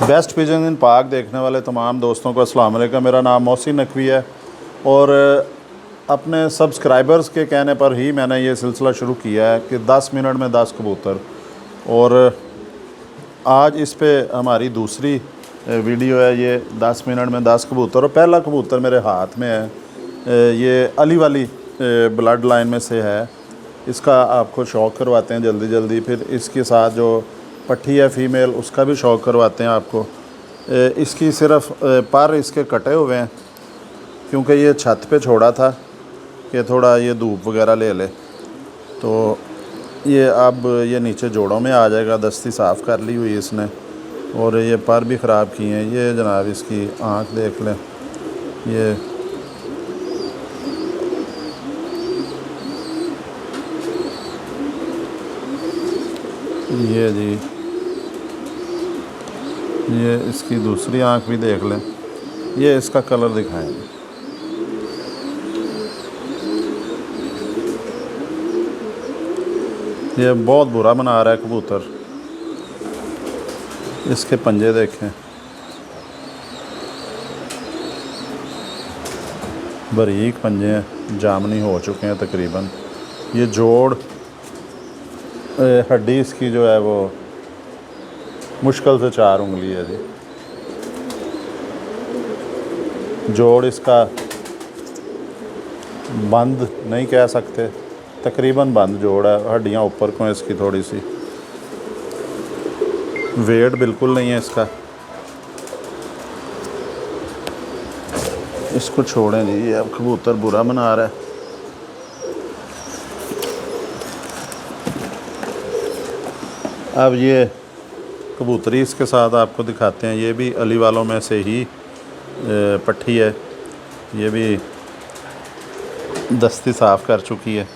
Best pigeon इन पाक देखने वाले तमाम दोस्तों को अस्सलाम वालेकुम। मेरा नाम मोहसिन नकवी है और अपने सब्सक्राइबर्स के कहने पर ही मैंने ये सिलसिला शुरू किया है कि 10 मिनट में 10 कबूतर। और आज इस पे हमारी दूसरी वीडियो है, ये 10 मिनट में 10 कबूतर। और पहला कबूतर मेरे हाथ में है, ये अली वाली ब्लड लाइन में से है। इसका आपको शौक़ करवाते हैं जल्दी जल्दी। फिर इसके साथ जो पट्ठी है फ़ीमेल, उसका भी शौक़ करवाते हैं आपको। इसकी सिर्फ पर इसके कटे हुए हैं क्योंकि ये छत पे छोड़ा था कि थोड़ा ये धूप वगैरह ले ले, तो ये अब ये नीचे जोड़ों में आ जाएगा। दस्ती साफ़ कर ली हुई इसने और ये पर भी ख़राब किए हैं। ये जनाब इसकी आँख देख लें, ये जी, ये इसकी दूसरी आँख भी देख लें। ये इसका कलर दिखाएंगे। ये बहुत बुरा बना रहा है कबूतर। इसके पंजे देखें, बारीक पंजे हैं, जामनी हो चुके हैं तकरीबन। ये जोड़ हड्डी इसकी जो है वो मुश्किल से 4 उंगली है जी। जोड़ इसका बंद नहीं कह सकते, तकरीबन बंद जोड़ है। हड्डियाँ ऊपर को हैं इसकी थोड़ी सी। वेट बिल्कुल नहीं है इसका। इसको छोड़ें जी, अब कबूतर बुरा बना रहा है। अब ये कबूतरी इसके साथ आपको दिखाते हैं। ये भी अली वालों में से ही पट्ठी है। ये भी दस्ती साफ़ कर चुकी है।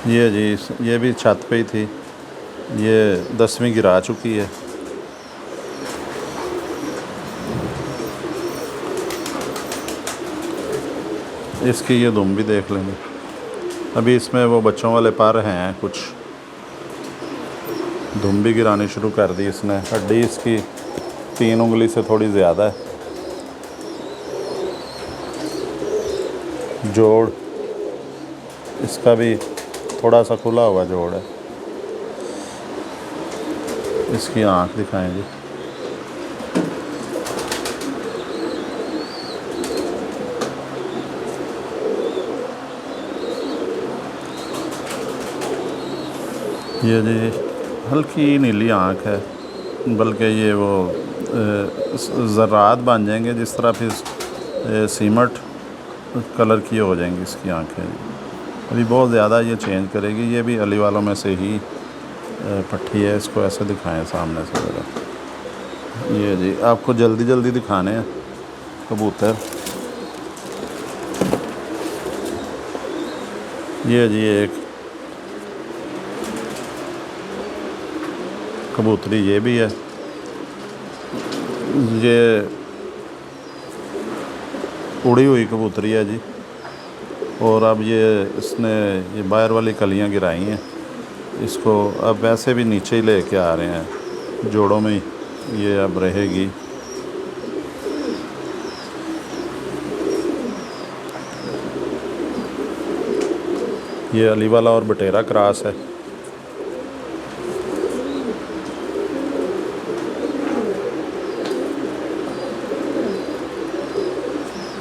ये जी, ये भी छत पे ही थी। ये 10वीं गिरा चुकी है। इसकी ये दुम भी देख लेंगे। अभी इसमें वो बच्चों वाले पर हैं, कुछ धुम भी गिरानी शुरू कर दी इसने। हड्डी इसकी 3 उंगली से थोड़ी ज़्यादा है। जोड़ इसका भी थोड़ा सा खुला हुआ जोड़ है। इसकी आँख दिखाएं जी। ये जी हल्की नीली आँख है, बल्कि ये वो ज़रात बन जाएंगे जिस तरह फिर सीमट कलर की हो जाएंगी इसकी आँखें। अभी बहुत ज़्यादा ये चेंज करेगी। ये भी अली वालों में से ही पट्ठी है। इसको ऐसे दिखाएं सामने से ज़रा। ये जी, आपको जल्दी जल्दी दिखाने हैं कबूतर। ये जी एक कबूतरी ये भी है। ये उड़ी हुई कबूतरी है जी। और अब ये इसने ये बाहर वाली कलियां गिराई हैं। इसको अब वैसे भी नीचे ही लेके आ रहे हैं, जोड़ों में ही ये अब रहेगी। ये अली वाला और बटेरा क्रॉस है।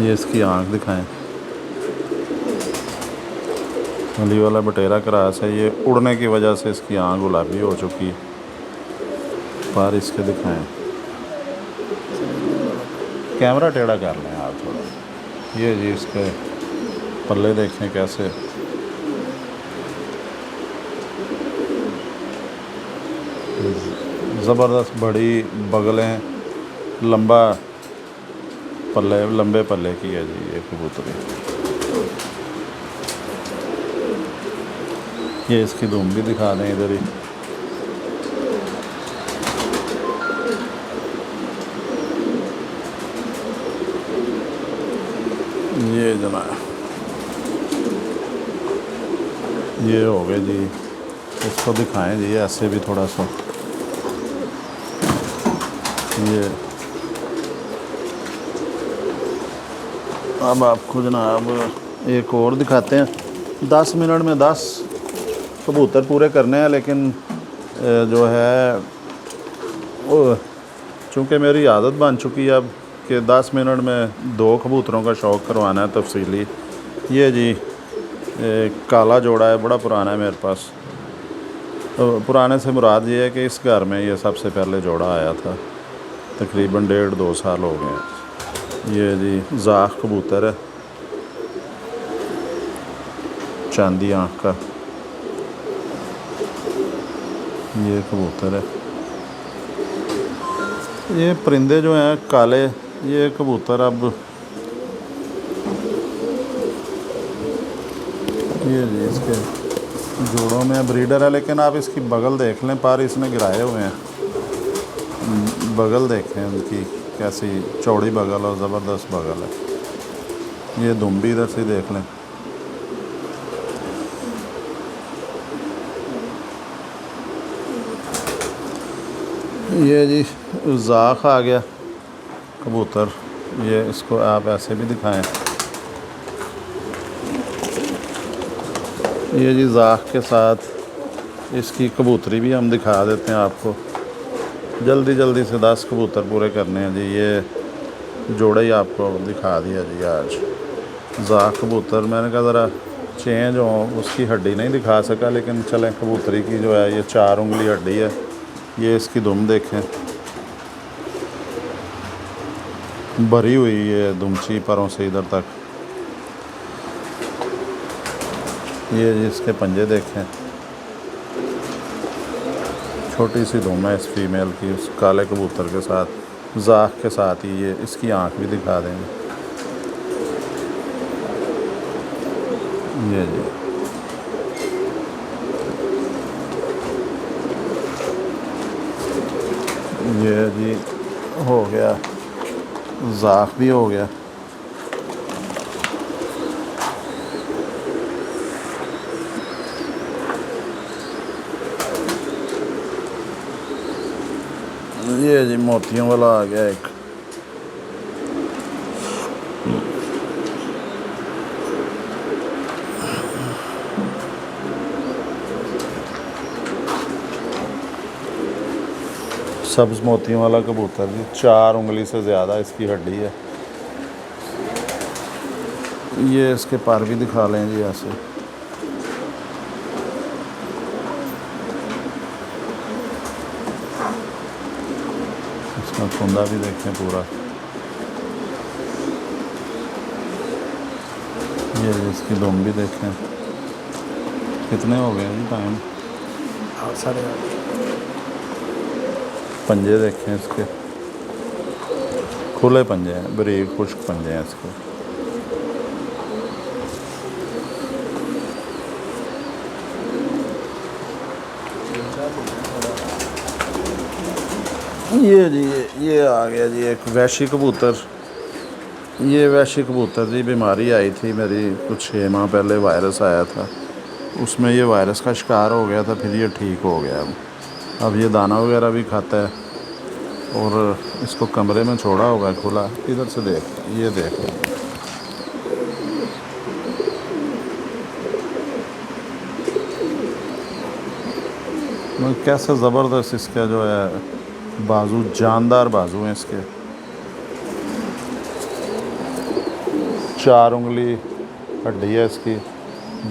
ये इसकी आँख दिखाएं। अली वाला बटेरा क्रॉस है। ये उड़ने की वजह से इसकी आँख गुलाबी हो चुकी है। पर इसके दिखाएं, कैमरा टेढ़ा कर लें आप थोड़ा। ये जी इसके पल्ले देखें कैसे। ज़बरदस्त बड़ी बगलें, लंबा पल्ले, लंबे पल्ले की है जी ये कबूतरी। ये इसकी दुम भी दिखा दें इधर ही। ये जनाब ये हो गए जी। इसको दिखाएं जी ऐसे भी थोड़ा सा। ये अब आपको जनाब एक और दिखाते हैं। 10 मिनट में 10 कबूतर पूरे करने हैं, लेकिन जो है वो चूँकि मेरी आदत बन चुकी है अब कि 10 मिनट में 2 कबूतरों का शौक़ करवाना है तफसीली। ये जी काला जोड़ा है, बड़ा पुराना है मेरे पास। तो पुराने से मुराद ये है कि इस घर में ये सबसे पहले जोड़ा आया था, तकरीबन 1.5-2 साल हो गए हैं। ये जी ज़ाख कबूतर है, चांदी आँख का ये कबूतर है। ये परिंदे जो हैं काले, ये कबूतर अब ये जी इसके जोड़ों में ब्रीडर है, लेकिन आप इसकी बगल देख लें, पर इसने गिराए हुए हैं। बगल देखें उनकी कैसी चौड़ी बगल और ज़बरदस्त बगल है। ये दुम भी इधर से देख लें। ये जी ज़ाख आ गया कबूतर, ये इसको आप ऐसे भी दिखाएं। ये जी ज़ाख के साथ इसकी कबूतरी भी हम दिखा देते हैं आपको। जल्दी जल्दी से 10 कबूतर पूरे करने हैं जी। ये जोड़ा ही आपको दिखा दिया जी आज। ज़ाख कबूतर मैंने कहा ज़रा चेंज हो, उसकी हड्डी नहीं दिखा सका, लेकिन चलें कबूतरी की जो है ये 4 उंगली हड्डी है। ये इसकी दुम देखें, भरी हुई है दुमची परों से इधर तक। ये इसके पंजे देखें, छोटी सी दुम है इस फीमेल की, उस काले कबूतर के साथ। ज़ाख के साथ ही ये इसकी आँख भी दिखा देंगे। ये जी ये जी हो गया, ज़ाख भी हो गया। ये जी मोतियों वाला आ गया एक। सब्ज़ मोतियों वाला कबूतर जी, 4 उंगली से ज़्यादा इसकी हड्डी है। ये इसके पर भी दिखा लें जी ऐसे। इसका कुंदा भी देखें पूरा। ये इसकी दुम भी देखें। कितने हो गए जी टाइम? 8:30। पंजे देखें इसके, खुले पंजे हैं, बारीक खुश्क पंजे हैं इसके। ये जी ये आ गया जी एक वैशी कबूतर। ये वैशी कबूतर जी बीमारी आई थी मेरी कुछ 6 माह पहले, वायरस आया था, उसमें ये वायरस का शिकार हो गया था, फिर ये ठीक हो गया। अब ये दाना वगैरह भी खाता है, और इसको कमरे में छोड़ा हुआ है खुला। इधर से देख, ये देख, कैसे ज़बरदस्त इसका जो है बाजू, जानदार बाजू हैं इसके। 4 उंगली हड्डी है इसकी,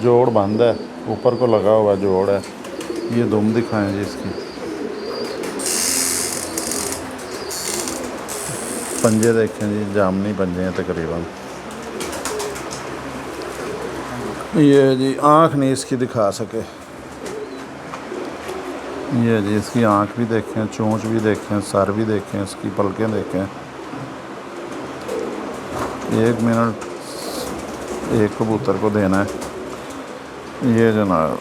जोड़ बंद है, ऊपर को लगा हुआ जोड़ है। ये दुम दिखाएं जी इसकी। पंजे देखें जी, जामनी पंजे हैं तकरीबन। ये जी आँख नहीं इसकी दिखा सके। ये जी इसकी आँख भी देखें, चोंच भी देखें, सर भी देखें, इसकी पलकें देखें। 1 मिनट एक कबूतर को देना है। ये जनाब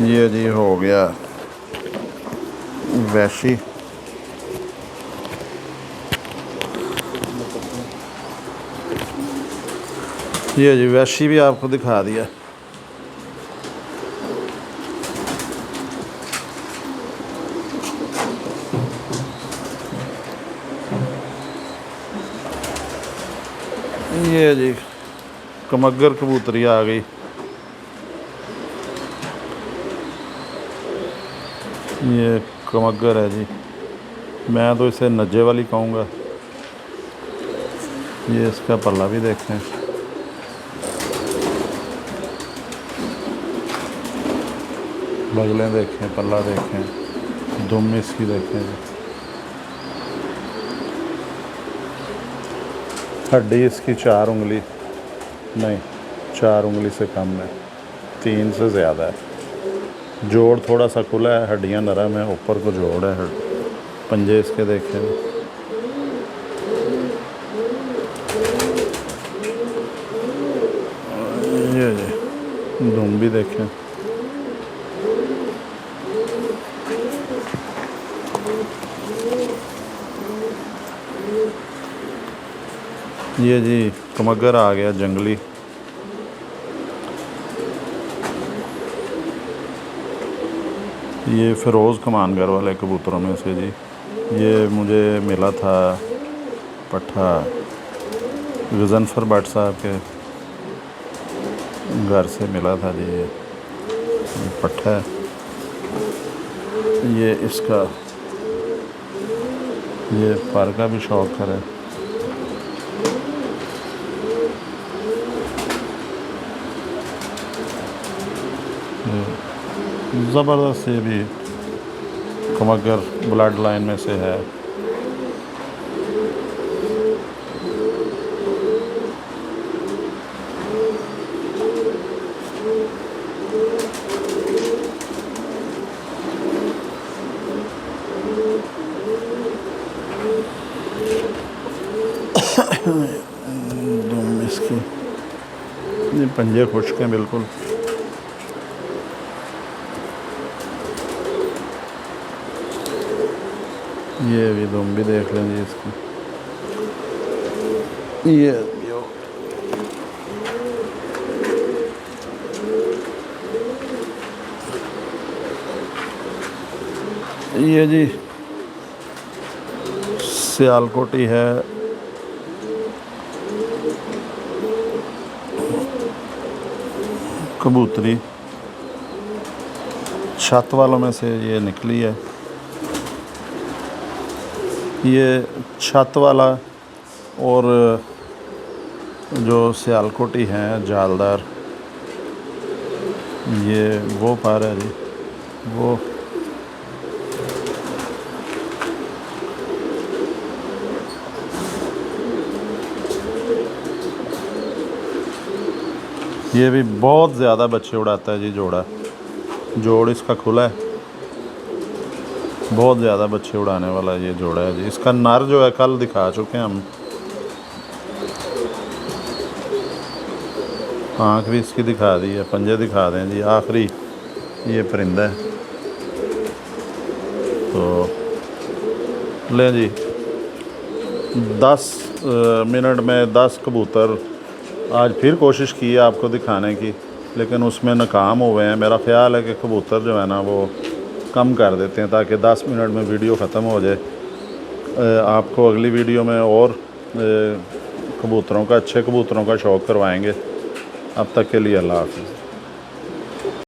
ये जी हो गया वैशी। ये जी वैशी भी आपको दिखा दिया। ये जी कमगर कबूतरी आ गई। ये कमगर है जी, मैं तो इसे नज्जे वाली कहूँगा। ये इसका पल्ला भी देखें, बगलें देखें, पल्ला देखें, दुम इसकी देखें जी, हड्डी इसकी 4 उंगली नहीं, 4 उंगली से कम है, 3 से ज़्यादा है। जोड़ थोड़ा सा खुला है, हड्डियाँ नरम है, ऊपर को जोड़ है। पंजे इसके देखें, ये जी दुम भी देखें। ये जी कमगर आ गया जंगली। ये फ़िरोज़ कमानगर वाले कबूतरों में से जी, ये मुझे मिला था पट्ठा गज़नफ़र भट्ट साहब के घर से मिला था जी। ये पट्ठा है, ये इसका ये पर का भी शौक है। ज़बरदस्त, ये भी कमगर ब्लड लाइन में से है। दुम इसकी, ये पंजे खुश्क हैं बिल्कुल। ये भी दुम भी देख लें जी इसकी। ये जी सियालकोटी है, कबूतरी छत वालों में से ये निकली है। ये छत वाला और जो सियालकोटी हैं जालदार, ये वो पर है जी, वो ये भी बहुत ज़्यादा बच्चे उड़ाता है जी। जोड़ इसका खुला है, बहुत ज़्यादा बच्चे उड़ाने वाला ये जोड़ा है जी। इसका नर जो है कल दिखा चुके हैं हम, आँख भी इसकी दिखा दी है, पंजे दिखा दें जी। आखिरी ये परिंदा है, तो लें जी 10 मिनट में 10 कबूतर। आज फिर कोशिश की है आपको दिखाने की, लेकिन उसमें नाकाम हुए हैं। मेरा ख़्याल है कि कबूतर जो है ना वो कम कर देते हैं ताकि 10 मिनट में वीडियो ख़त्म हो जाए। आपको अगली वीडियो में और कबूतरों का, अच्छे कबूतरों का शौक़ करवाएंगे। अब तक के लिए अल्लाह हाफ़िज़।